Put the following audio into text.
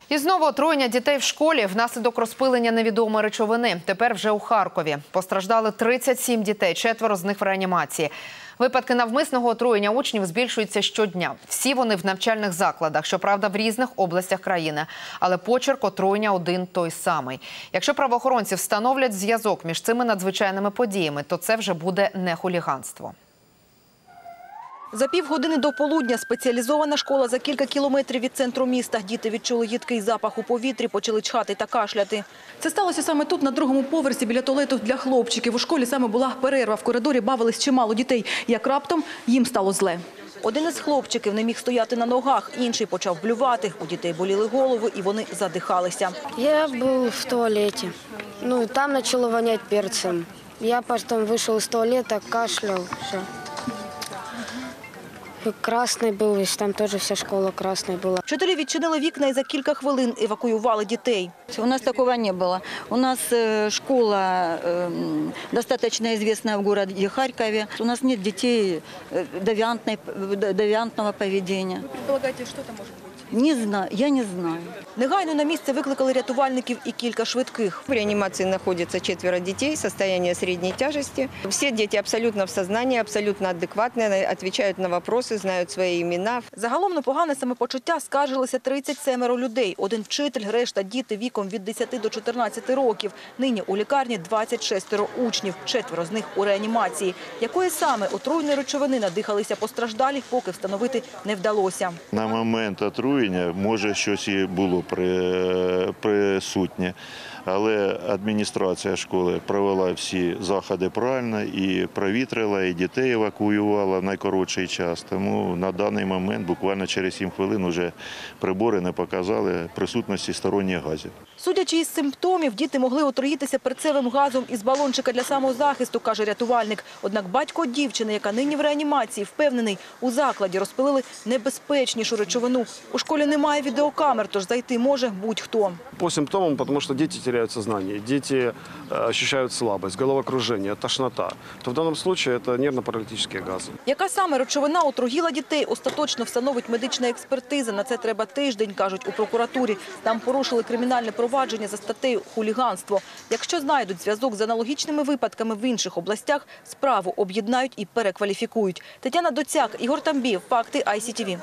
І знову отруєння дітей в школі внаслідок розпилення невідомої речовини. Тепер вже у Харкові. Постраждали 37 дітей, 4 з них в реанімації. Випадки навмисного отруєння учнів збільшуються щодня. Всі вони в навчальних закладах, щоправда, в різних областях країни. Але почерк отруєння один той самий. Якщо правоохоронці встановлять зв'язок між цими надзвичайними подіями, то це вже буде не хуліганство. За півгодини до полудня спеціалізована школа за кілька кілометрів від центру міста. Діти відчули їдкий запах у повітрі, почали чхати та кашляти. Це сталося саме тут, на другому поверсі, біля туалету для хлопчиків. У школі саме була перерва. В коридорі бавились чимало дітей. Як раптом їм стало зле. Один із хлопчиків не міг стояти на ногах, інший почав блювати. У дітей боліли голови і вони задихалися. Я був в туалеті. Там почало воняти перцем. Я потім вийшов з туалету, кашляв. Все. Красний був, там теж вся школа красна була. Вчителі відчинили вікна і за кілька хвилин евакуювали дітей. У нас такого не было. У нас школа достаточно известная в городе Харькове. У нас нет детей девиантного поведения. Предполагаєте, що там може бути? Не знаю, я не знаю. Негайно на місце викликали рятувальників і кілька швидких. В реанимации находится 4 детей, состояние средней тяжести. Все дети абсолютно в сознании, абсолютно адекватные, отвечают на вопросы, знают свои имена. Загалом на погане самопочуття скаржилися 37 людей. Один вчитель, решта діти віком від 10 до 14 років. Нині у лікарні 26 учнів, 4 з них у реанімації. Якої саме отруйної речовини надихалися постраждалі, поки встановити не вдалося. На момент отруєння, може, щось і було присутнє, але адміністрація школи провела всі заходи правильно і провітрила, і дітей евакуювала в найкоротший час. Тому на даний момент, буквально через 7 хвилин, вже прибори не показали присутності сторонніх газів. Судячи із симптомів, діти могли отруїтися перцевим газом із балончика для самозахисту, каже рятувальник. Однак батько дівчини, яка нині в реанімації, впевнений, у закладі розпилили небезпечнішу речовину. У школі немає відеокамер, тож зайти може будь-хто. По симптомам, потому что дети теряют сознание, дети ощущают слабость, головокружение, тошнота, то в данном случае это нервно-паралитические газы. Яка саме речовина отруїла дітей, остаточно встановить медична експертиза. На це треба тиждень, кажуть у прокуратурі. Там порушили кримінальне провадження за статтею «Хуліганство». Якщо знайдуть зв'язок з аналогічними випадками в інших областях, справу об'єднають і перекваліфікують. Тетяна Доцяк, Ігор Тамбієв, факти ICTV.